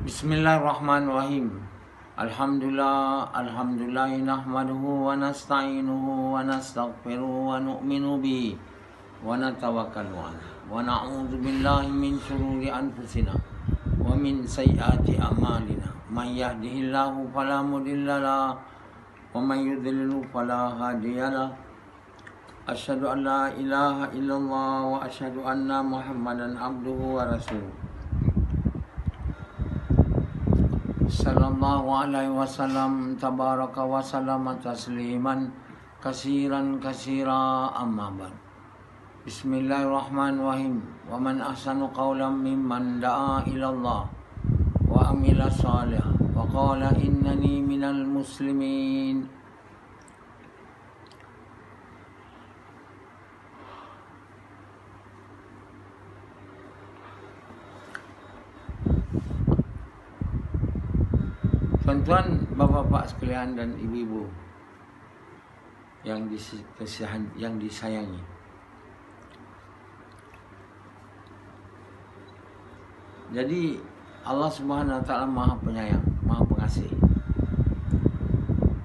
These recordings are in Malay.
Bismillahirrahmanirrahim. Alhamdulillah nahmaduhu wa nasta'inuhu wa nastaghfiruhu wa nu'minu bihi wa natawakkalu alayhi wa na'udzu billahi min shururi anfusina wa min sayyiati a'malina. May yahdihillahu fala mudilla lahu wa may yudlil fala hadiya lahu. Asyhadu an la ilaha illallah wa asyhadu anna Muhammadan abduhu wa rasuluh. Sallallahu alaihi wasallam tabaraka wa sallama tasliman kasiran kasira amma ba'd. Bismillahirrahmanirrahim. Wa man ahsanu qawlan mimman da'a ila Allah wa amila salihan wa qala innani minal muslimin. Tuan-tuan, bapa-bapa sekalian dan ibu-ibu yang disayangi. Jadi Allah Subhanahu wa taala Maha Penyayang, Maha Pengasih.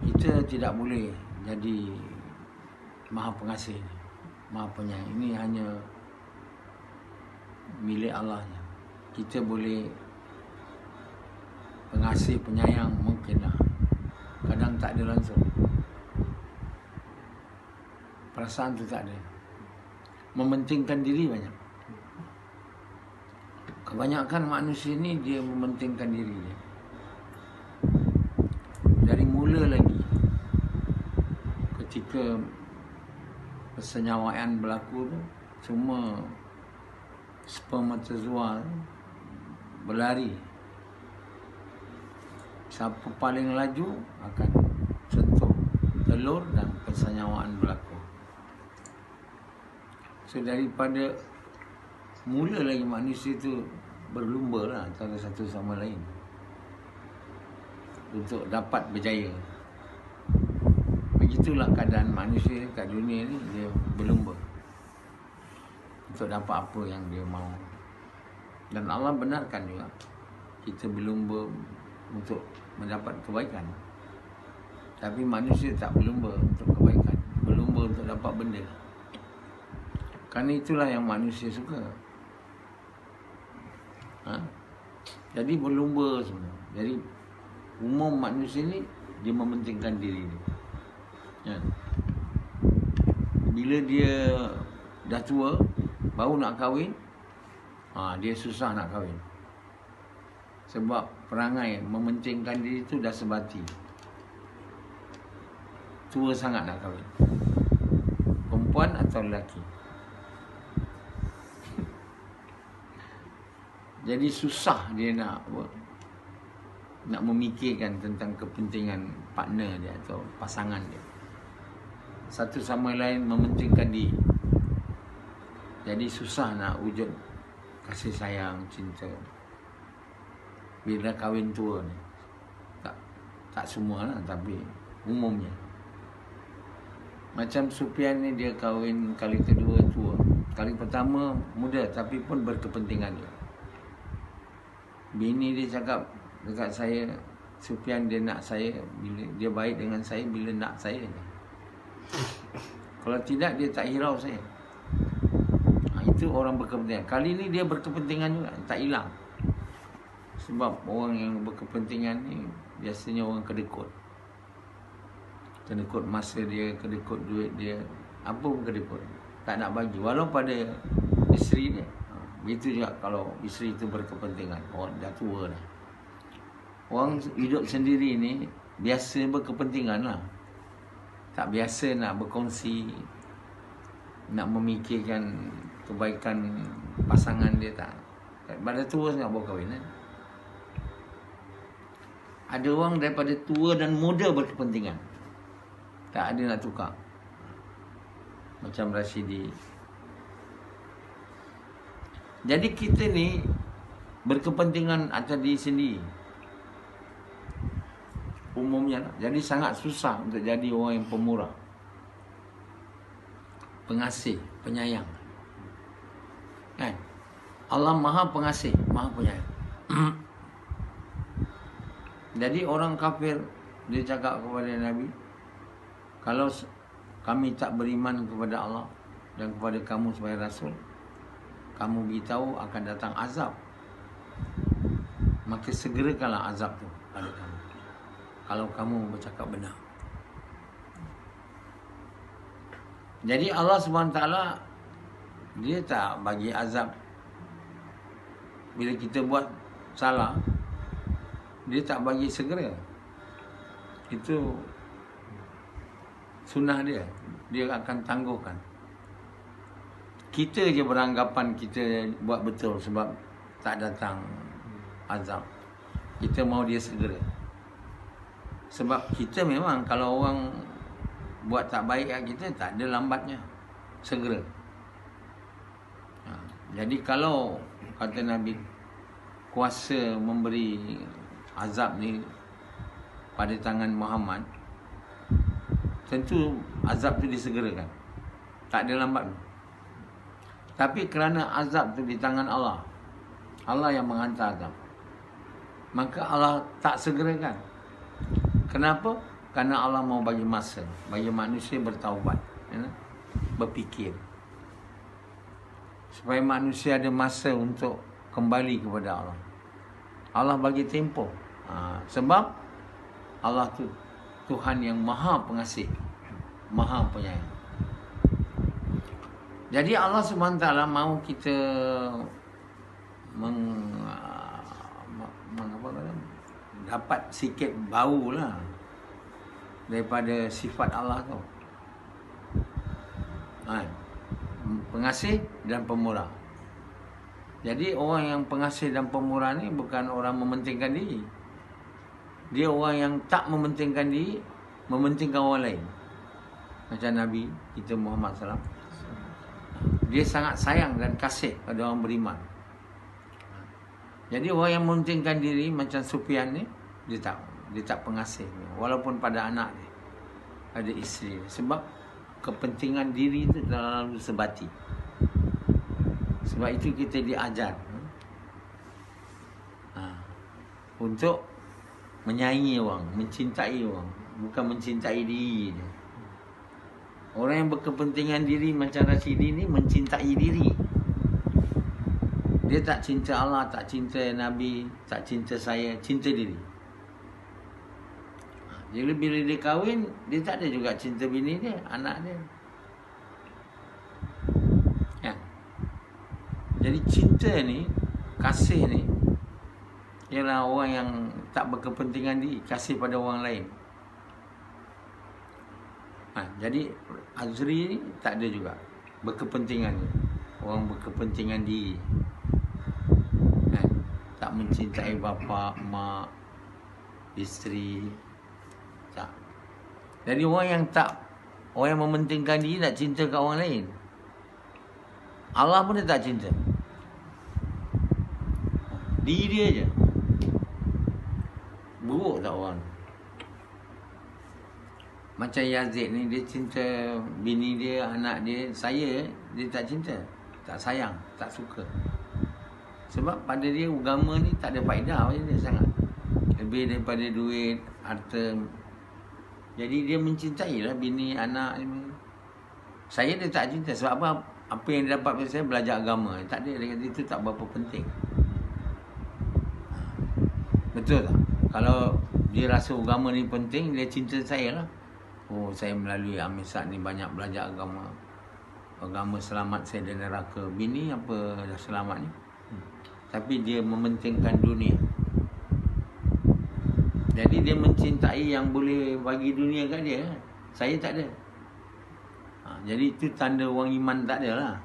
Kita tidak boleh jadi Maha Pengasih, Maha Penyayang. Ini hanya milik Allah. Kita boleh pengasih, penyayang mungkinlah. Kadang tak ada langsung. Perasaan tu tak ada. Mementingkan diri banyak. Kebanyakan manusia ni dia mementingkan diri dia. Dari mula lagi, ketika persenyawaan berlaku tu, semua spermatozoa berlari. Siapa paling laju akan sentuh telur dan persenyawaan berlaku. So daripada mula lagi manusia tu berlumba lah antara satu sama lain untuk dapat berjaya. Begitulah keadaan manusia kat dunia ni, dia berlumba untuk dapat apa yang dia mahu. Dan Allah benarkan juga kita berlumba untuk mendapat kebaikan. Tapi manusia tak berlumba untuk kebaikan, berlumba untuk dapat benda. Kerana itulah yang manusia suka. Jadi berlumba semua. Jadi umum manusia ni dia mementingkan diri dia. Bila dia dah tua, baru nak kahwin, dia susah nak kahwin. Sebab perangai mementingkan diri itu dah sebati. Tua sangat nak kahwin. Perempuan atau lelaki. Jadi susah dia nak memikirkan tentang kepentingan partner dia atau pasangan dia. Satu sama lain mementingkan diri. Jadi susah nak wujud kasih sayang, cinta. Bila kahwin tua ni, tak semua lah, tapi umumnya. Macam Sufian ni, dia kahwin kali kedua tua. Kali pertama muda tapi pun berkepentingan dia. Bini dia cakap dekat saya, Sufian dia nak saya, bila dia baik dengan saya bila nak saya je. Kalau tidak dia tak hirau saya. Itu orang berkepentingan. Kali ni dia berkepentingan juga, tak hilang. Sebab orang yang berkepentingan ni biasanya orang kedekut. Kedekut masa dia, kedekut duit dia. Apa pun kedekut. Tak nak bagi. Walau pada isteri dia. Begitu juga kalau isteri itu berkepentingan. Orang dah tua dah. Orang hidup sendiri ni biasa berkepentingan lah. Tak biasa nak berkongsi, nak memikirkan kebaikan pasangan dia, tak. Pada tua sangat baru kahwin. Ada orang daripada tua dan muda berkepentingan. Tak ada nak tukar. Macam Rashidi. Jadi kita ni berkepentingan atas diri sendiri. Umumnya lah. Jadi sangat susah untuk jadi orang yang pemurah, pengasih, penyayang. Kan? Allah Maha Pengasih, Maha Penyayang. Jadi orang kafir dia cakap kepada Nabi, kalau kami tak beriman kepada Allah dan kepada kamu sebagai Rasul, kamu beritahu akan datang azab, maka segerakanlah azab tu pada kamu, kalau kamu bercakap benar. Jadi Allah SWT dia tak bagi azab bila kita buat salah, dia tak bagi segera. Itu sunnah dia, dia akan tangguhkan. Kita je beranggapan kita buat betul sebab tak datang azab. Kita mau dia segera. Sebab kita memang kalau orang buat tak baik kat kita, tak ada lambatnya, segera. Jadi kalau kata Nabi, kuasa memberi azab ni pada tangan Muhammad, tentu azab tu disegerakan, tak ada lambat. Tapi kerana azab tu di tangan Allah, Allah yang menghantar azab, maka Allah tak segerakan. Kenapa? Kerana Allah mau bagi masa, bagi manusia bertaubat, berfikir, supaya manusia ada masa untuk kembali kepada Allah. Allah bagi tempoh. Sebab Allah tu Tuhan yang maha pengasih, maha penyayang. Jadi Allah SWT mahu kita dapat sikit bau lah daripada sifat Allah tu. Pengasih dan pemurah. Jadi orang yang pengasih dan pemurah ni bukan orang mementingkan diri. Dia orang yang tak mementingkan diri, mementingkan orang lain. Macam Nabi kita Muhammad SAW. Dia sangat sayang dan kasih pada orang beriman. Jadi orang yang mementingkan diri macam Sufyan ni, dia tak pengasih, walaupun pada anak dia, pada isteri dia. Sebab kepentingan diri itu terlalu sebati. Sebab itu kita diajar untuk menyayangi orang, mencintai orang, bukan mencintai diri dia. Orang yang berkepentingan diri macam Rashidi ni mencintai diri. Dia tak cinta Allah, tak cinta Nabi, tak cinta saya, cinta diri. Jadi bila dia kahwin, dia tak ada juga cinta bini dia, anak dia. Ya. Jadi cinta ni, kasih ni, ialah orang yang tak berkepentingan diri, kasih pada orang lain. Jadi Azri ni tak ada juga berkepentingan ni. Orang berkepentingan diri, tak mencintai bapa, mak, isteri, tak. Jadi orang yang mementingkan diri, tak cinta kat orang lain, Allah pun dia tak cinta, diri dia je. Buruk tak orang. Macam Yazid ni, dia cinta bini dia, anak dia. Saya, dia tak cinta, tak sayang, tak suka. Sebab pada dia agama ni tak ada faedah pada dia sangat, lebih daripada duit, harta. Jadi dia mencintai lah bini, anak ni. Saya dia tak cinta. Sebab apa? Apa yang dia dapat dari saya, belajar agama. Tak ada, dia kata itu tak berapa penting. Betul tak? Kalau dia rasa agama ni penting, dia cinta saya lah. Oh, saya melalui Amisat ni banyak belajar agama. Agama selamat saya dari neraka. Bini apa dah selamat ni? Tapi dia mementingkan dunia. Jadi dia mencintai yang boleh bagi dunia kat dia. Saya tak ada. Jadi itu tanda orang iman tak ada lah.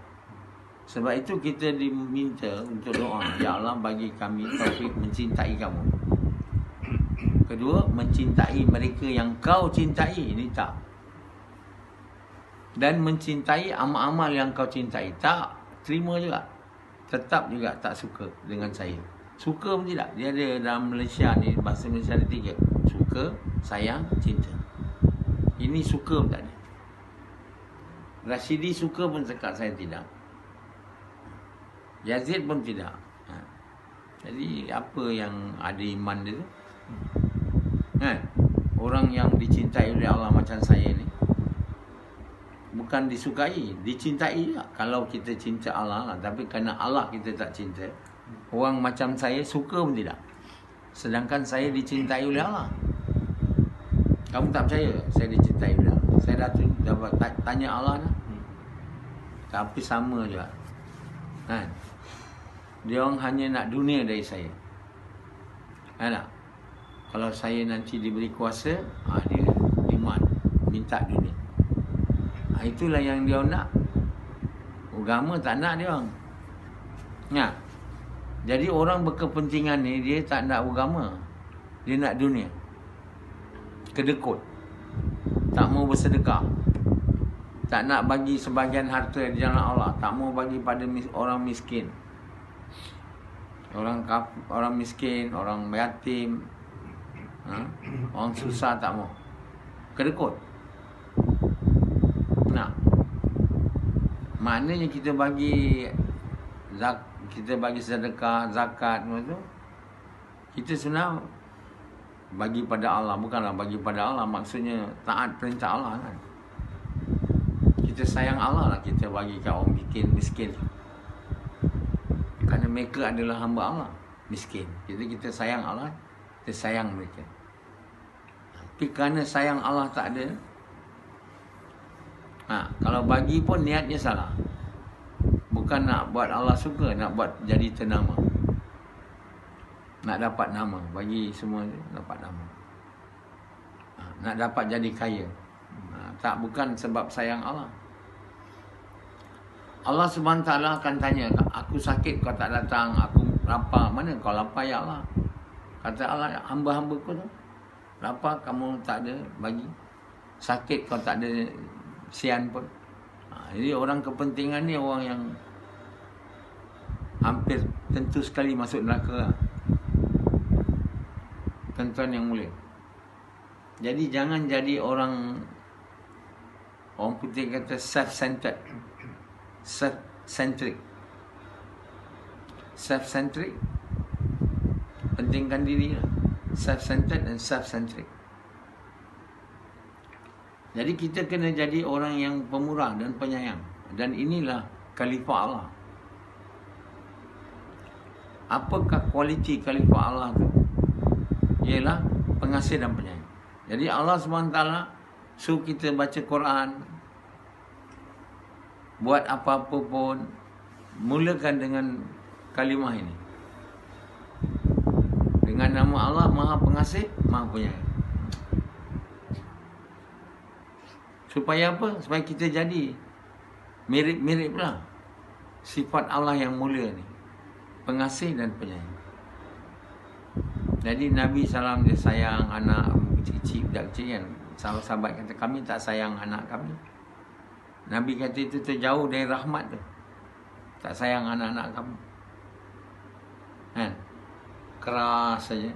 Sebab itu kita diminta untuk doa, ya Allah bagi kami taufik mencintai kamu. Kedua, mencintai mereka yang kau cintai. Ini tak. Dan mencintai amal-amal yang kau cintai. Tak terima juga. Tetap juga tak suka dengan saya. Suka pun tidak. Dia ada dalam Malaysia ni, bahasa Malaysia ada 3. Suka, sayang, cinta. Ini suka pun tak ada. Rashidi suka pun cakap saya tidak. Yazid pun tidak. Jadi apa yang ada iman dia tu? Kan? Orang yang dicintai oleh Allah macam saya ni bukan disukai, dicintai juga. Kalau kita cinta Allah lah, tapi kerana Allah kita tak cinta, orang macam saya suka pun tidak. Sedangkan saya dicintai oleh Allah. Kamu tak percaya saya dicintai oleh Allah? Saya dah tanya Allah dah. Tapi sama juga. Kan? Dia orang hanya nak dunia dari saya. Kan tak? Kalau saya nanti diberi kuasa, dia demand, minta dunia. Itulah yang dia nak. Agama tak nak dia orang. Ya. Jadi orang berkepentingan ni, dia tak nak agama. Dia nak dunia. Kedekut. Tak mau bersedekah. Tak nak bagi sebahagian harta di jalan Allah. Tak mau bagi pada orang miskin. Orang miskin, orang yatim, orang susah tak mau. Kedekut. Nah, maknanya kita bagi sedekah, zakat tu, kita sebenarnya bagi pada Allah. Bukanlah bagi pada Allah, maksudnya taat perintah Allah kan. Kita sayang Allah lah, kita bagi kat orang miskin. Kerana mereka adalah hamba Allah, miskin. Jadi kita sayang Allah, kita sayang mereka. Tapi kerana sayang Allah tak ada, kalau bagi pun niatnya salah. Bukan nak buat Allah suka, nak buat jadi ternama. Nak dapat nama, bagi semua dapat nama. Nak dapat jadi kaya. Tak, bukan sebab sayang Allah. Allah SWT akan tanya, aku sakit kau tak datang, aku lapar, mana kau lapar ya Allah? Kata Allah, hamba-hamba ku tu, lapar kamu tak ada bagi, sakit kau tak ada sian pun. Jadi orang kepentingan ni orang yang hampir tentu sekali masuk neraka lah. Tuan-tuan yang mulia. Jadi jangan jadi orang putih kata self-centered, self-centric. Self-centric, pentingkan diri lah. Self-centered dan self-centric. Jadi kita kena jadi orang yang pemurah dan penyayang. Dan inilah khalifah Allah. Apakah kualiti khalifah Allah tu? Ialah pengasih dan penyayang. Jadi Allah SWT suruh kita baca Quran, buat apa-apa pun, mulakan dengan kalimah ini. Dengan nama Allah Maha Pengasih, Maha Penyayang. Supaya apa? Supaya kita jadi mirip-mirip lah sifat Allah yang mulia ni, pengasih dan penyayang. Jadi Nabi SAW dia sayang anak kecil-kecil, budak kecil kan. Sahabat-sahabat kata, kami tak sayang anak kami. Nabi kata itu terjauh dari rahmat tu. Tak sayang anak-anak kamu. Kan? Keras saja.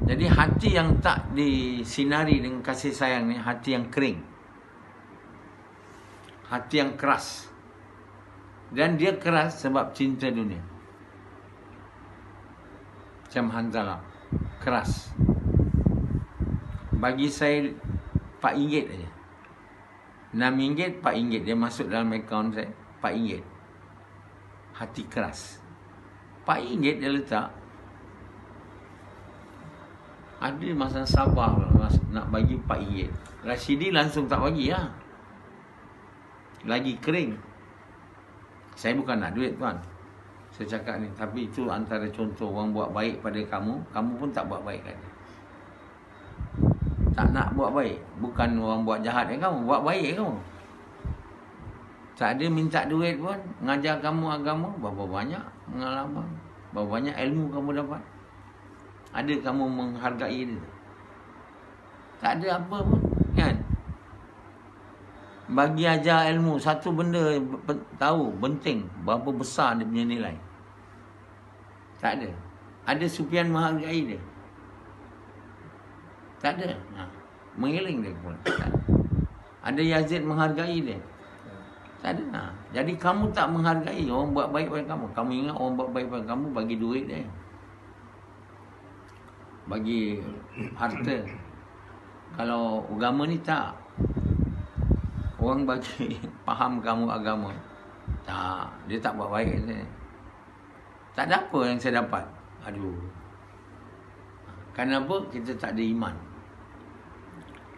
Jadi hati yang tak disinari dengan kasih sayang ni, hati yang kering. Hati yang keras. Dan dia keras sebab cinta dunia. Macam Hanzalah, keras. Bagi saya RM4 aja. RM6, RM4 dia masuk dalam akaun saya, RM4. Hati keras. RM4 dia letak. Ada masa sabar nak bagi RM4. Rashidi langsung tak bagi lah. Lagi kering. Saya bukan nak duit tuan, saya cakap ni. Tapi itu antara contoh orang buat baik pada kamu, kamu pun tak buat baik kan. Tak nak buat baik. Bukan orang buat jahat kan kamu, buat baik kamu. Tak ada minta duit pun, ngajar kamu agama, berapa banyak pengalaman, berapa banyak ilmu kamu dapat. Ada kamu menghargai dia? Tak ada apa pun kan. Bagi ajar ilmu, satu benda tahu, penting, berapa besar dia punya nilai. Tak ada. Ada Sufyan menghargai dia? Tak ada. Mengiling dia pun. Tak ada. Ada Yazid menghargai dia? Tak ada. Jadi kamu tak menghargai orang buat baik pada kamu. Kamu ingat orang buat baik pada kamu, bagi duit dia. bagi harta. Kalau agama ni tak. Orang bagi faham kamu agama. Tak, dia tak buat baik saya. Tak ada apa yang saya dapat. Aduh. Kenapa? Kita tak ada iman.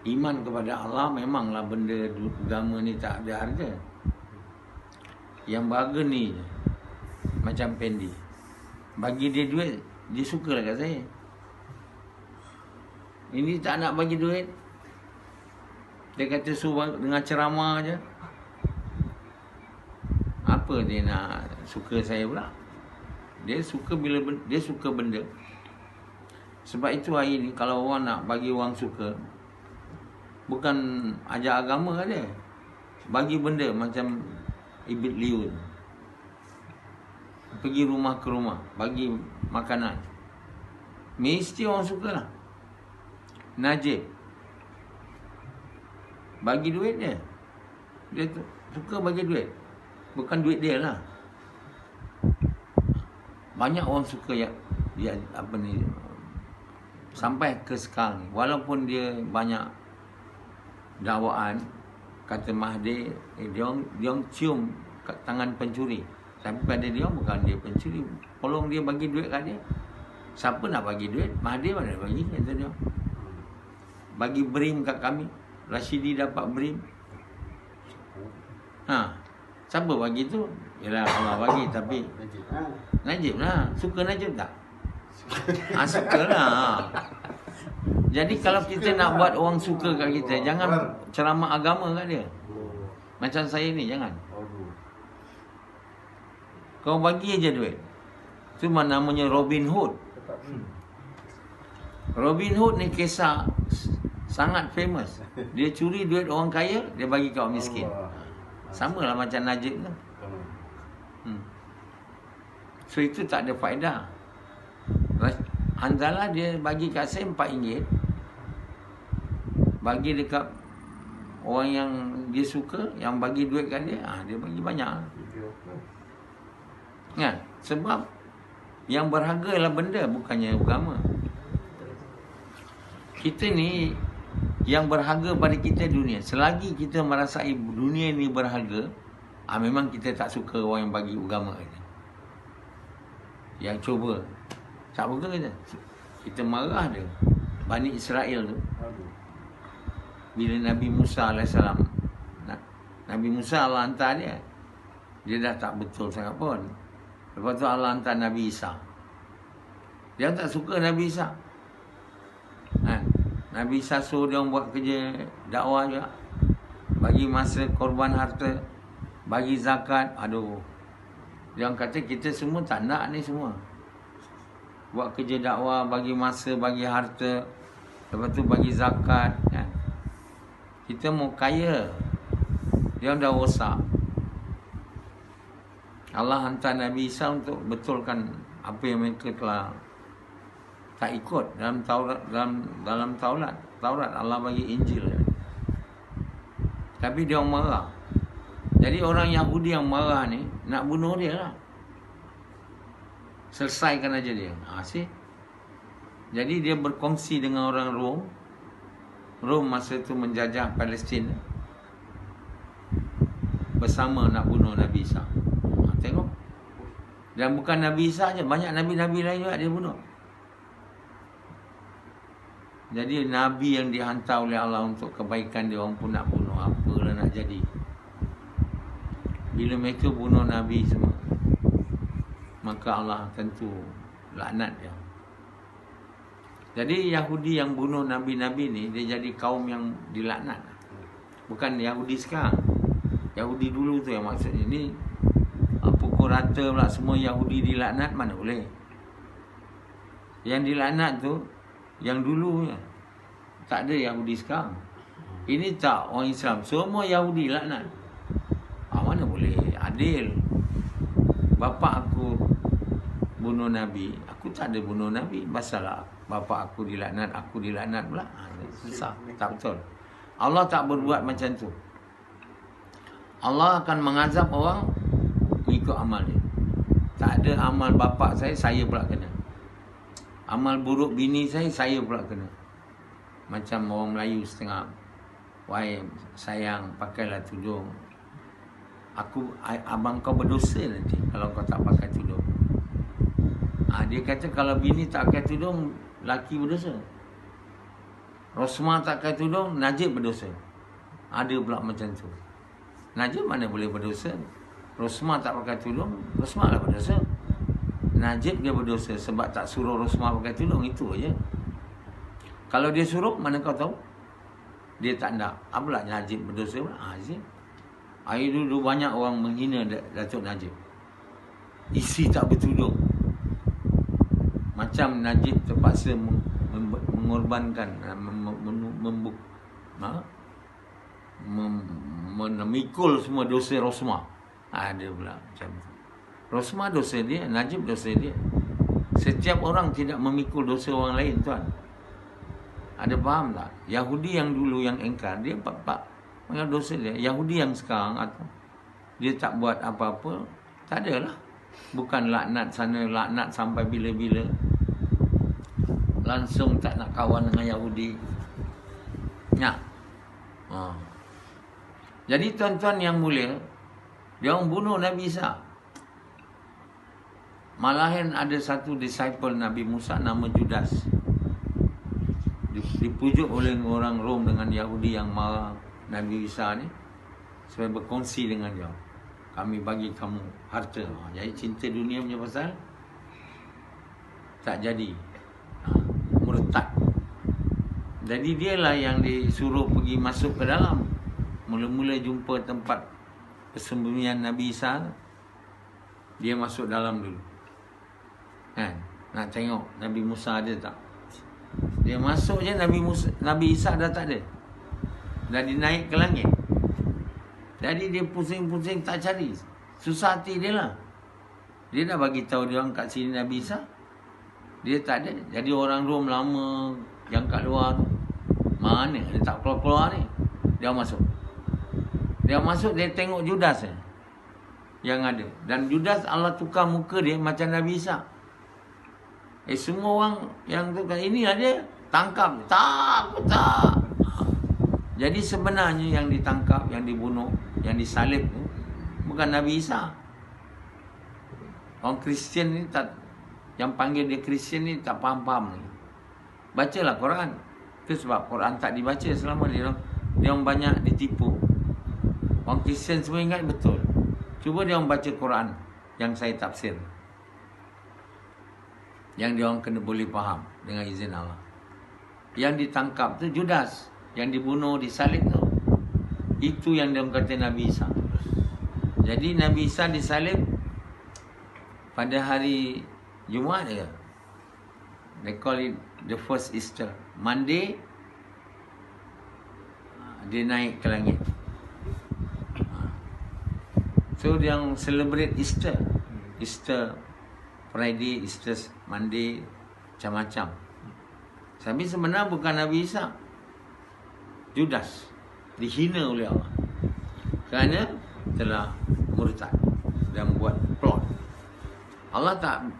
Iman kepada Allah memanglah benda agama ni tak ada harga. Yang berharga ni macam Pendi. Bagi dia duit, dia suka lah kat saya. Ini tak nak bagi duit. Dia kata suruh dengan ceramah je. Apa dia nak suka saya pula? Dia suka bila dia suka benda. Sebab itu hari ni kalau orang nak bagi orang suka, bukan ajar agama dia. Bagi benda macam Ibit Liun. Pergi rumah ke rumah, bagi makanan. Mesti orang suka lah. Najib, bagi duit dia. Dia suka bagi duit. Bukan duit dia lah. Banyak orang suka dia apa ni, sampai ke sekarang ni, walaupun dia banyak dakwaan, kata Mahathir, dia orang cium kat tangan pencuri. Tapi pada dia bukan dia pencuri. Tolong dia bagi duit kat dia. Siapa nak bagi duit? Mahathir mana bagi, kata dia. Bagi BRIM kat kami. Rashidi dapat BRIM. Siapa bagi tu? Yalah Allah bagi, tapi Najib lah. Suka Najib tak? Suka lah. Jadi kalau kita nak buat orang suka kat kita, jangan ceramah agama kat dia. Macam saya ni, jangan. Kau bagi aja duit. Itu namanya Robin Hood. Robin Hood ni kisah sangat famous. Dia curi duit orang kaya, dia bagi kat orang miskin. Sama lah macam Najib tu. So itu tak ada faedah. Hanzalah dia bagi kat saya RM4. Bagi dekat orang yang dia suka, yang bagi duit kat dia, dia bagi banyak. Kan? Sebab yang berharga adalah benda, bukannya agama. Kita ni yang berharga pada kita dunia. Selagi kita merasai dunia ni berharga, memang kita tak suka orang yang bagi agama kita. Yang cuba tak buka kita. Kita marah dia. Bani Israel tu, bila Nabi Musa AS, Nabi Musa Allah hantar dia, dia dah tak betul sangat pun. Lepas tu Allah hantar Nabi Isa. Dia tak suka Nabi Isa. Nabi Isa suruh dia buat kerja dakwah juga. Bagi masa, korban harta, bagi zakat. Aduh, dia kata kita semua tak nak ni semua. Buat kerja dakwah, bagi masa, bagi harta, lepas tu bagi zakat, kan? Kita mau kaya. Dia dah rosak. Allah hantar Nabi Isa untuk betulkan apa yang mereka telah tak ikut dalam Taurat. Dalam Taurat Allah bagi Injil. Tapi dia orang marah. Jadi orang Yahudi yang marah ni nak bunuh dia lah. Selesaikan aja dia. Jadi dia berkongsi dengan orang Rom. Rom masa tu menjajah Palestin, bersama nak bunuh Nabi Isa. Tengok. Dan bukan Nabi Isa je, banyak Nabi-Nabi lain juga dia bunuh. Jadi Nabi yang dihantar oleh Allah untuk kebaikan dia, orang pun nak bunuh. Apalah nak jadi. Bila mereka bunuh Nabi semua, maka Allah tentu laknat dia. Jadi Yahudi yang bunuh Nabi-Nabi ni, dia jadi kaum yang dilaknat. Bukan Yahudi sekarang. Yahudi dulu tu yang maksudnya. Ni pukul rata pula semua Yahudi dilaknat, mana boleh. Yang dilaknat tu yang dulu, tak ada Yahudi sekarang. Ini tak orang Islam, semua Yahudi laknat. Mana boleh adil. Bapa aku bunuh Nabi, aku tak ada bunuh Nabi. Masalah bapa aku dilaknat, aku dilaknat pula. Susah, tak betul. Allah tak berbuat macam tu. Allah akan mengazab orang ikut amal dia. Tak ada amal bapa saya pula kena. Amal buruk bini saya pula kena. Macam orang Melayu setengah, wahai sayang, pakailah tudung. Abang kau berdosa nanti kalau kau tak pakai tudung. Dia kata kalau bini tak pakai tudung, laki berdosa. Rosmah tak pakai tudung, Najib berdosa. Ada pula macam tu. Najib mana boleh berdosa? Rosmah tak pakai tudung, Rosmah lah berdosa. Najib dia berdosa sebab tak suruh Rosmah pakai tudung, itu aja. Kalau dia suruh, mana kau tahu? Dia tak nak. Apalah Najib berdosa pula? Dulu banyak orang menghina Datuk Najib. Isi tak bertudung. Macam Najib terpaksa mengorbankan, memikul semua dosa Rosmah. Ada pula macam tu. Rosmah dosa dia, Najib dosa dia. Setiap orang tidak memikul dosa orang lain, tuan. Ada faham tak? Yahudi yang dulu yang engkar, dia mengambil dosa dia. Yahudi yang sekarang, atau dia tak buat apa-apa, tak adalah. Bukan laknat sana, laknat sampai bila-bila. Langsung tak nak kawan dengan Yahudi. Jadi tuan-tuan yang mulia, dia orang bunuh Nabi Isa. Malahan ada satu disciple Nabi Musa nama Judas. Dipujuk oleh orang Rom dengan Yahudi yang marah Nabi Isa ni, supaya berkongsi dengan dia. Kami bagi kamu harta. Jadi cinta dunia punya pasal tak jadi. Murtad. Jadi dialah yang disuruh pergi masuk ke dalam. Mula-mula jumpa tempat persembunyian Nabi Isa, dia masuk dalam dulu. Nak tengok Nabi Musa ada tak? Dia masuk je, Nabi Isa dah tak ada. Dah dinaik ke langit. Jadi dia pusing-pusing tak cari. Susah hati dia lah. Dia dah bagi tahu dia orang kat sini Nabi Isa, dia tak ada. Jadi orang Rom lama yang kat luar tu, mana dia tak keluar-keluar ni. Dia masuk. Dia tengok Judas yang ada. Dan Judas Allah tukar muka dia macam Nabi Isa. Semua orang yang tu kata, inilah dia, tangkap. Tak. Jadi sebenarnya yang ditangkap, yang dibunuh, yang disalib tu bukan Nabi Isa. Orang Kristian ni tak, yang panggil dia Kristian ni tak faham-faham ni. Bacalah Quran. Itu sebab Quran tak dibaca selama dia orang banyak ditipu. Orang Kristian semua ingat betul. Cuba dia orang baca Quran yang saya tafsir, yang dia orang kena boleh faham dengan izin Allah. Yang ditangkap tu Judas, yang dibunuh, disalib tu, itu yang dia orang kata Nabi Isa. Jadi Nabi Isa disalib pada hari Jumaat je. They call it the first Easter. Monday dia naik ke langit. So dia orang celebrate Easter. Easter Friday, Easter Monday, macam-macam. Tapi sebenarnya bukan Nabi Isa. Judas dihina oleh Allah kerana telah murtad dan buat plot. Allah tak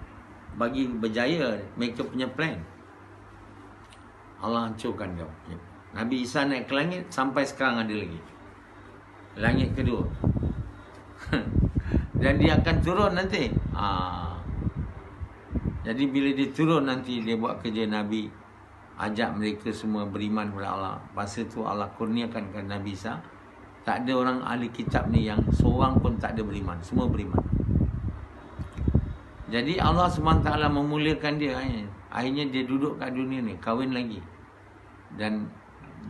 bagi berjaya mereka punya plan. Allah hancurkan dia. Nabi Isa naik ke langit, sampai sekarang ada lagi. Langit kedua. Dan dia akan turun nanti. Jadi bila dia turun nanti, dia buat kerja Nabi, ajak mereka semua beriman kepada Allah. Masa tu Allah kurniakan kepada Nabi Isa, tak ada orang ahli kitab ni yang seorang pun tak ada beriman. Semua beriman. Jadi Allah SWT memuliakan dia. Akhirnya dia duduk kat dunia ni, kahwin lagi. Dan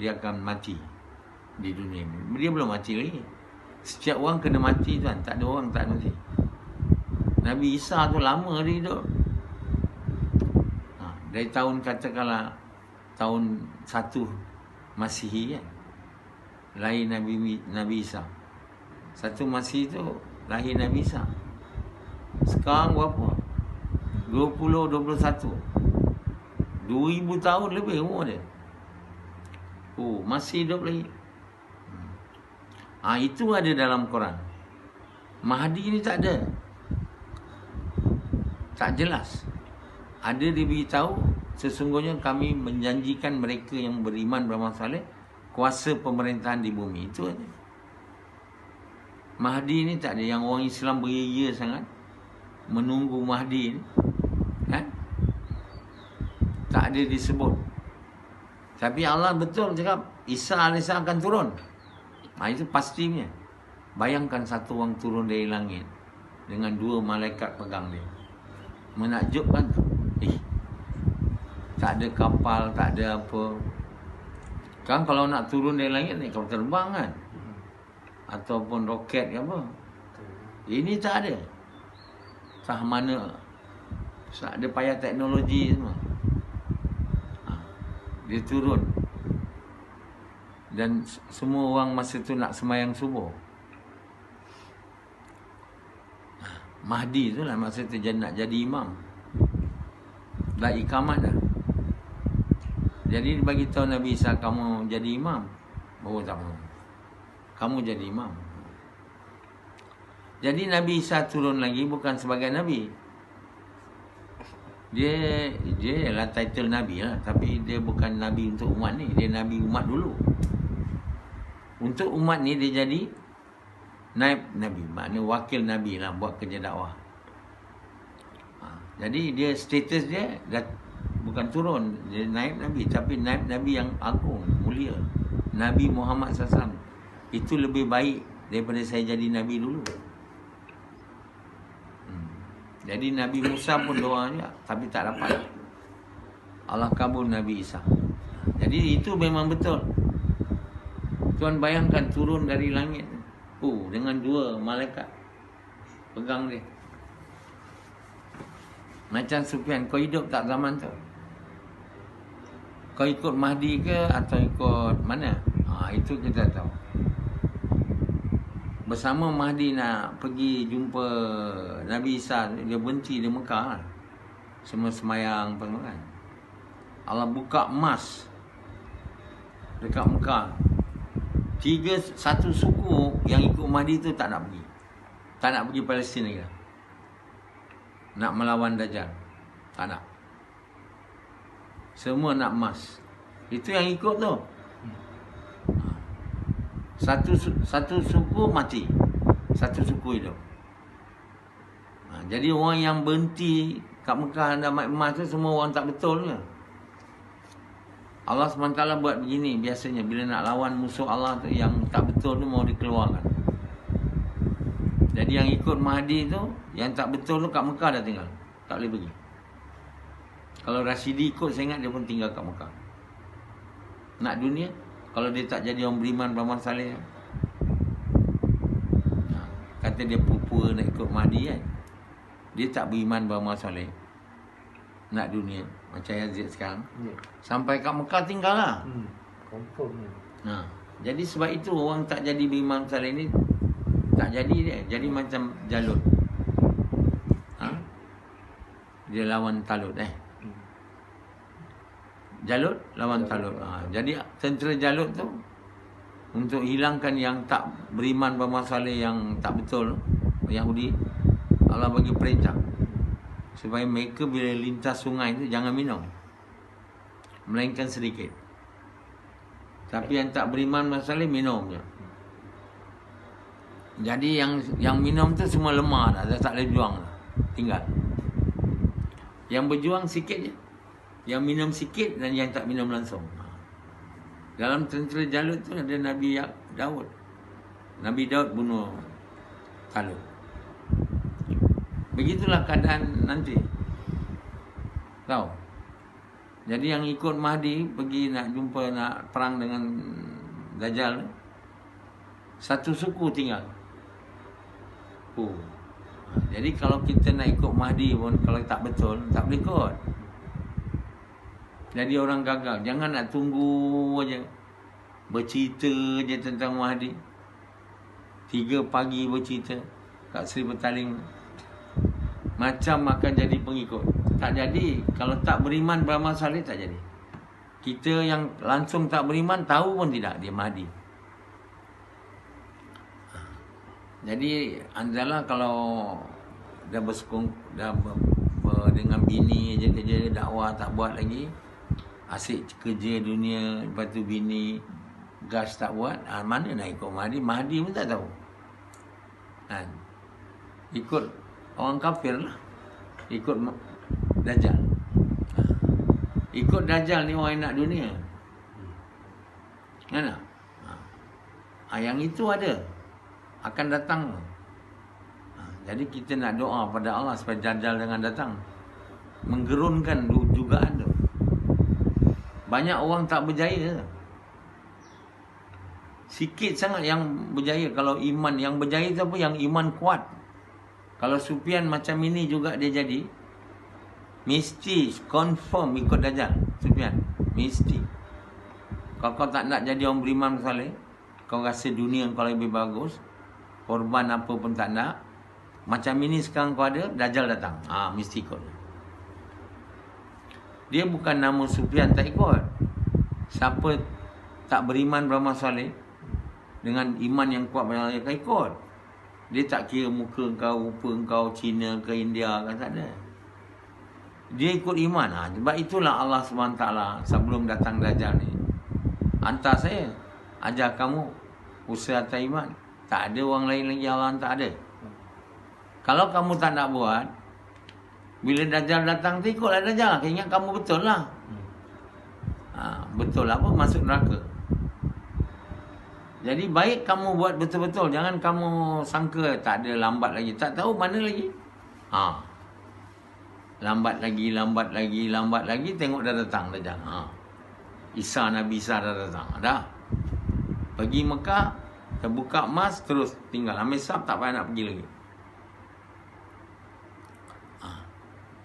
dia akan mati di dunia ni. Dia belum mati lagi. Setiap orang kena mati tuan. Tak ada orang tak mati. Nabi Isa tu lama dia hidup. Dari tahun, katakanlah tahun 1 Masihi kan, lahir Nabi Isa. 1 Masihi tu lahir Nabi Isa. Sekarang berapa? 21. 2000 tahun lebih umur dia. Masih hidup lagi. Itu ada dalam Quran. Mahdi ni tak ada. Tak jelas. ada diberitahu sesungguhnya kami menjanjikan mereka yang beriman beramal soleh kuasa pemerintahan di bumi. Itu aja. Mahdi ni tak ada. Yang orang Islam beria sangat menunggu Mahdi ni, kan? Tak ada disebut. Tapi Allah betul cakap Isa AS akan turun. Itu pastinya. Bayangkan satu orang turun dari langit dengan 2 malaikat pegang dia. Menakjubkan tu. Tak ada kapal, tak ada apa. Kan kalau nak turun dari langit ni kau terbang kan, ataupun roket ke apa. Ini tak ada. Sah mana. Tak ada payah teknologi semua. Dia turun. Dan semua orang masa tu nak sembahyang subuh. Mahdi tu lah masa tu nak jadi imam. Dah ikamat dah. Jadi bagi tahu Nabi Isa, kamu jadi imam. Oh tak mau. Kamu jadi imam. Jadi Nabi Isa turun lagi bukan sebagai Nabi. Dia ialah title Nabi lah. Tapi dia bukan Nabi untuk umat ni. Dia Nabi umat dulu. Untuk umat ni dia jadi naib Nabi. Maknanya wakil Nabi lah buat kerja dakwah. Jadi dia status dia dah bukan turun. Dia naib Nabi. Tapi naib Nabi yang agung, mulia. Nabi Muhammad SAW. Itu lebih baik daripada saya jadi Nabi dulu. Jadi Nabi Musa pun doa juga, tapi tak dapat. Allah kabul Nabi Isa. Jadi itu memang betul. Tuan bayangkan turun dari langit dengan 2 malaikat pegang dia. Macam Sufyan, kau hidup tak zaman tu? Kau ikut Mahdi ke atau ikut mana? Itu kita tahu. Bersama Mahdi nak pergi jumpa Nabi Isa, dia berhenti di Mekah. Semua semayang kan. Allah buka emas dekat Mekah. Satu suku yang ikut Mahdi tu tak nak pergi. Tak nak pergi Palestin lagi. Nak melawan Dajjal. Tak nak. Semua nak emas. Itu yang ikut tu. Satu suku mati, satu suku hidup. Jadi orang yang berhenti kat Mekah dapat emas tu semua orang tak betul ke? Allah SWT buat begini biasanya bila nak lawan musuh Allah tu yang tak betul tu mau dikeluarkan. Jadi yang ikut Mahdi tu yang tak betul tu kat Mekah dah tinggal, tak boleh pergi. Kalau Rashidi ikut, saya ingat dia pun tinggal kat Mekah. Nak dunia, kalau dia tak jadi orang beriman beramal saleh, kata dia pupua nak ikut Mahdi kan, dia tak beriman beramal saleh, nak dunia macam Yazid sekarang, sampai kat Mekah tinggal lah. Confirm. Jadi sebab itu orang tak jadi beriman saleh ni tak jadi dia. Jadi macam Jalut, dia lawan Talut Jalut lawan Talut. Jadi tentera Jalut tu untuk hilangkan yang tak beriman beramal saleh, yang tak betul Yahudi, Allah bagi perintah supaya mereka bila lintas sungai tu jangan minum, melainkan sedikit. Tapi yang tak beriman beramal saleh minum je. Jadi yang minum tu semua lemah dah, tak boleh berjuang dah, tinggal. Yang berjuang sikit je, yang minum sikit dan yang tak minum langsung. Dalam tentera Jalut tu ada Nabi Daud. Nabi Daud bunuh Talut. Begitulah keadaan nanti. Tahu? Jadi yang ikut Mahdi pergi nak jumpa, nak perang dengan Dajjal, satu suku tinggal. Jadi kalau kita nak ikut Mahdi pun, kalau tak betul, tak boleh ikut. Jadi orang gagal. Jangan nak tunggu aja, bercerita je tentang Mahdi. 3 pagi bercerita kat Seri Petaling, macam akan jadi pengikut. Tak jadi. Kalau tak beriman beramal saleh, tak jadi. Kita yang langsung tak beriman tahu pun tidak dia Mahdi. Jadi anzalah kalau dah dengan bini je kerja dakwah tak buat lagi. Asyik kerja dunia, lepas tu bini gas tak buat. Mana nak ikut Mahdi? Mahdi pun tak tahu. Kan? Ikut orang kafir lah. Ikut Dajjal. Ikut Dajjal ni orang yang nak dunia. Kan tak? Yang itu ada. Akan datang. Jadi kita nak doa pada Allah supaya Dajjal jangan datang. Menggerunkan dugaan tu. Banyak orang tak berjaya. Sikit sangat yang berjaya. Kalau iman yang berjaya tu apa? Yang iman kuat. Kalau Sufyan macam ini juga dia jadi, mesti confirm ikut Dajjal. Sufyan mesti. Kalau kau tak nak jadi orang beriman saleh, kau rasa dunia kau lebih bagus, korban apa pun tak nak, macam ini sekarang kau ada, Dajjal datang. Mesti ikut. Dia bukan nama Sufyan tak ikut. Siapa tak beriman beramal soleh dengan iman yang kuat banyak yang ikut. Dia tak kira muka kau, rupa kau, Cina ke India kan, tak ada. Dia ikut iman. Sebab itulah Allah SWT sebelum datang Dajjal ni hantar saya, ajar kamu usaha atas iman. Tak ada orang lain lagi Allah tak ada. Kalau kamu tak nak buat, bila Dajjal datang tu ikutlah Dajjal. Ingat kamu betul lah. Betul apa? Masuk neraka. Jadi baik kamu buat betul-betul. Jangan kamu sangka tak ada, lambat lagi. Tak tahu mana lagi. Lambat lagi. Tengok dah datang Dajjal. Nabi Isa dah datang. Dah. Pergi Mekah, terbuka emas, terus tinggal. Ambil sab, tak payah nak pergi lagi.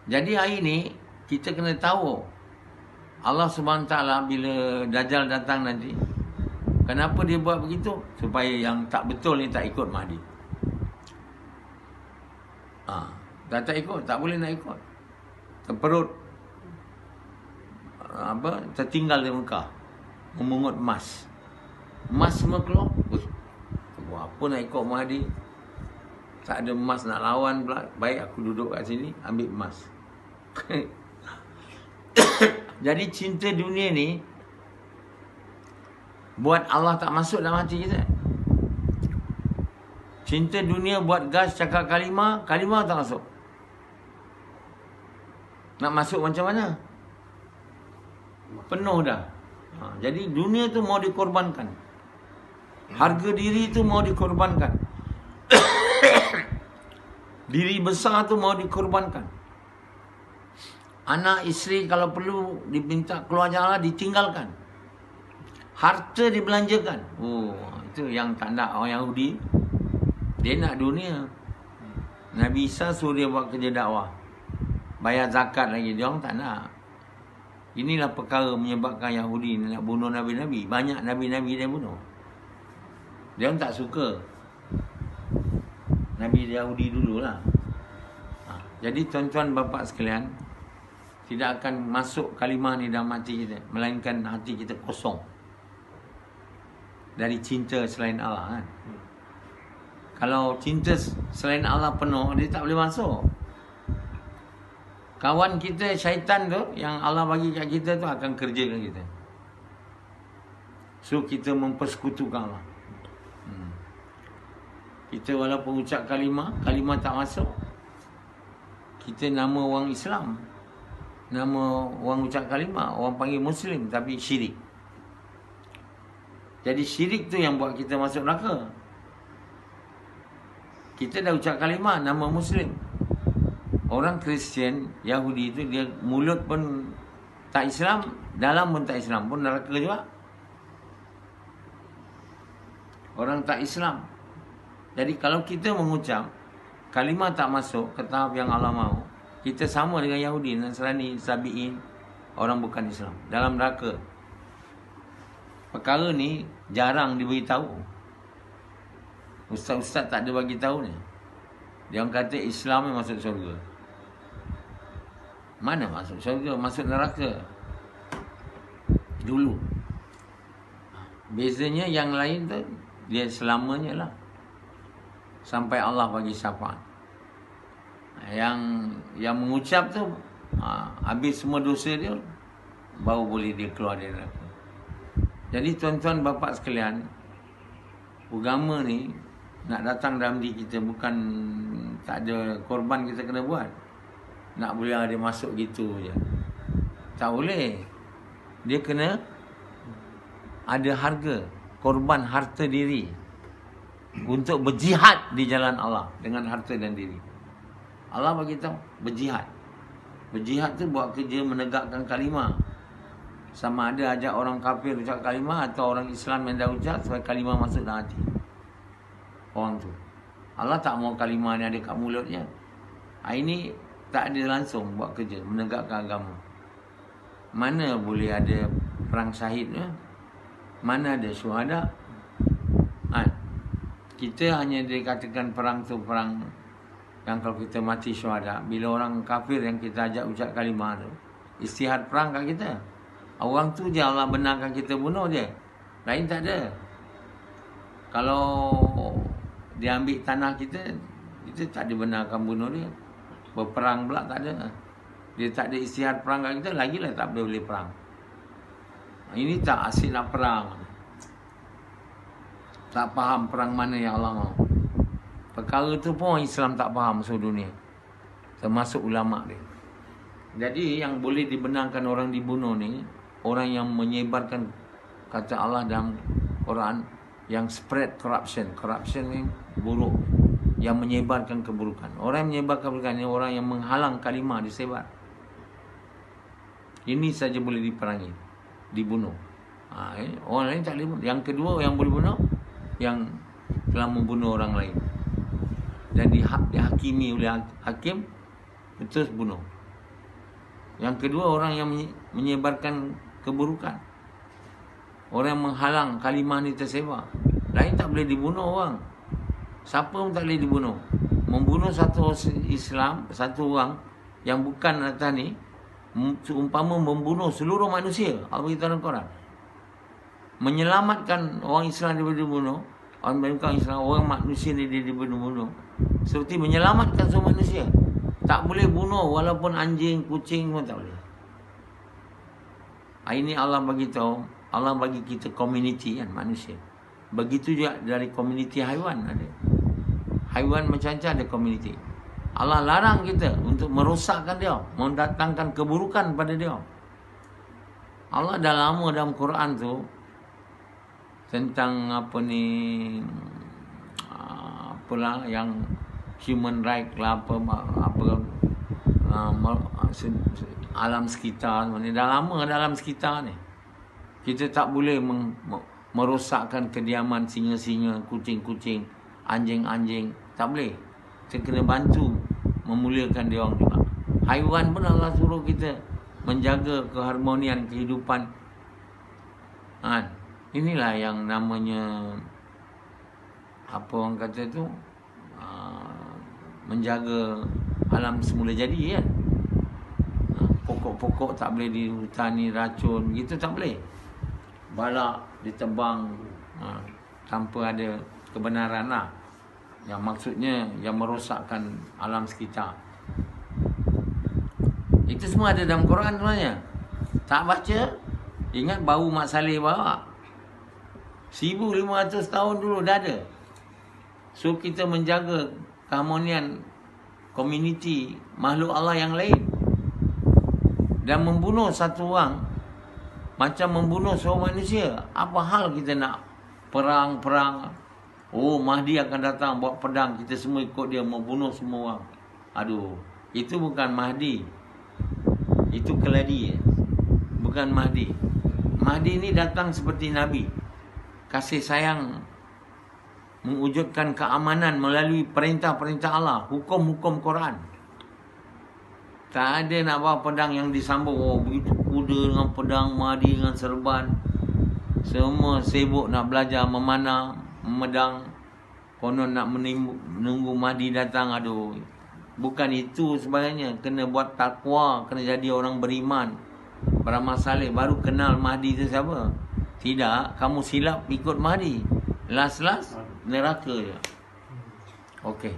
Jadi hari ni kita kena tahu Allah SWT bila Dajjal datang nanti, kenapa dia buat begitu? Supaya yang tak betul ni tak ikut Mahdi. Tak ikut, tak boleh nak ikut. Terperut tertinggal di Mekah, memungut emas. Emas semua keluar. Buat apa nak ikut Mahdi? Tak ada emas nak lawan pula. Baik aku duduk kat sini, ambil emas. Jadi cinta dunia ni buat Allah tak masuk dalam hati kita. Cinta dunia buat gas cakap kalimah tak masuk. Nak masuk macam mana? Penuh dah. Jadi dunia tu mau dikorbankan. Harga diri tu mau dikorbankan. Diri besar tu mau dikorbankan. Anak, isteri kalau perlu diminta keluar jalan, ditinggalkan. Harta dibelanjakan. Itu yang tak nak orang Yahudi. Dia nak dunia. Nabi Isa suruh dia buat kerja dakwah, bayar zakat lagi. Dia orang tak nak. Inilah perkara menyebabkan Yahudi nak bunuh Nabi-Nabi. Banyak Nabi-Nabi dia bunuh. Dia orang tak suka Nabi Yahudi dululah. Jadi tuan-tuan bapa sekalian, tidak akan masuk kalimah ni dalam hati kita, melainkan hati kita kosong dari cinta selain Allah kan. Kalau cinta selain Allah penuh, dia tak boleh masuk. Kawan kita syaitan tu yang Allah bagi kat kita tu akan kerjakan kita. So kita mempersekutukan Allah. Kita walaupun ucap kalimah tak masuk. Kita nama orang Islam, nama orang ucap kalimah, orang panggil Muslim, tapi syirik. Jadi syirik tu yang buat kita masuk neraka. Kita dah ucap kalimah, nama Muslim. Orang Kristian, Yahudi tu dia mulut pun tak Islam, dalam pun tak Islam, pun neraka juga. Orang tak Islam. Jadi kalau kita mengucap kalimah tak masuk ke tahap yang Allah mahu, kita sama dengan Yahudi, Nasrani, Sabi'in, orang bukan Islam, dalam neraka. Perkara ni jarang diberitahu. Ustaz-ustaz tak ada bagi tahu ni. Dia orang kata Islam yang masuk syurga. Mana masuk syurga? Masuk neraka dulu. Bezanya yang lain tu dia selamanya lah, sampai Allah bagi syafaat. Yang mengucap tu habis semua dosa dia, baru boleh dia keluar dari neraka. Jadi tuan-tuan bapa sekalian, agama ni nak datang dalam diri kita, bukan tak ada korban kita kena buat. Nak boleh dia masuk gitu je, tak boleh. Dia kena ada harga, korban harta diri untuk berjihad di jalan Allah dengan harta dan diri. Allah bagi tahu berjihad. Berjihad tu buat kerja menegakkan kalimah. Sama ada ajak orang kafir ucap kalimah atau orang Islam yang dah ucap supaya kalimah masuk dalam hati orang tu. Allah tak mau kalimah ni ada kat mulutnya. Ini tak ada langsung buat kerja menegakkan agama. Mana boleh ada perang syahidnya? Mana ada syuhada? Kita hanya dikatakan perang tu perang yang kalau kita mati syuhada. Bila orang kafir yang kita ajak ucap kalimah tu, istihad perang kat kita. Orang tu je Allah benarkan kita bunuh je. Lain tak ada. Kalau dia ambil tanah kita, kita tak dibenarkan bunuh dia. Berperang pula tak ada. Dia tak ada istihad perang kat kita, lagilah tak boleh perang. Ini tak asyik nak perang. Tak faham perang mana yang Allah mahu. Perkara tu pun orang Islam tak faham seluruh dunia, termasuk ulama' dia. Jadi yang boleh dibenarkan orang dibunuh ni, orang yang menyebarkan kata Allah dalam Quran, yang spread corruption. Corruption ni buruk, yang menyebarkan keburukan. Orang yang menyebarkan keburukan ni orang yang menghalang kalimah disebar. Ini saja boleh diperangi, dibunuh. Orang lain tak boleh bunuh. Yang kedua yang boleh bunuh, yang telah membunuh orang lain dan dihakimi oleh hakim, terus bunuh. Yang kedua orang yang menyebarkan keburukan, orang yang menghalang kalimah ni tersebar. Lain tak boleh dibunuh orang. Siapa pun tak boleh dibunuh. Membunuh satu Islam, satu orang yang bukan atas ni, seumpama membunuh seluruh manusia. Allah beritahu dalam Quran. Menyelamatkan orang Islam daripada dibunuh, orang Islam, orang manusia ni dia dibunuh, seperti menyelamatkan semua manusia. Tak boleh bunuh walaupun anjing, kucing pun tak boleh. Ini Allah bagi tahu, Allah bagi kita community kan, manusia. Begitu juga dari community haiwan ada. Haiwan macam-macam ada community. Allah larang kita untuk merosakkan dia, mendatangkan keburukan pada dia. Allah dah lama dalam Quran tu tentang apalah yang human right lah, alam sekitar ni. Dah lama dalam sekitar ni. Kita tak boleh merosakkan kediaman singa-singa, kucing-kucing, anjing-anjing. Tak boleh. Kita kena bantu memuliakan dia orang juga. Haiwan pun Allah suruh kita menjaga keharmonian kehidupan. Inilah yang namanya apa orang kata tu, menjaga alam semula jadi kan. Pokok-pokok tak boleh dihutani, racun gitu tak boleh. Balak ditebang tanpa ada kebenaran lah. Yang maksudnya yang merosakkan alam sekitar. Itu semua ada dalam Quran sebenarnya. Tak baca, ingat baru Mak Saleh bawa 1500 tahun dulu dah ada. So kita menjaga keharmonian komuniti makhluk Allah yang lain. Dan membunuh satu orang macam membunuh seorang manusia. Apa hal kita nak perang-perang? Oh, Mahdi akan datang bawa pedang, kita semua ikut dia membunuh semua orang. Aduh, itu bukan Mahdi. Itu keladi. Bukan Mahdi. Mahdi ni datang seperti Nabi. Kasih sayang, mewujudkan keamanan melalui perintah-perintah Allah, hukum-hukum Quran. Tak ada nak bawa pedang yang disambung. Oh, begitu kuda dengan pedang, Mahdi dengan serban. Semua sibuk nak belajar memanah, memedang. Konon nak menunggu Mahdi datang. Aduh, bukan itu sebenarnya. Kena buat takwa, kena jadi orang beriman, beramal saleh, baru kenal Mahdi itu siapa. Tidak, kamu silap ikut Mahdi, last neraka je. Okey.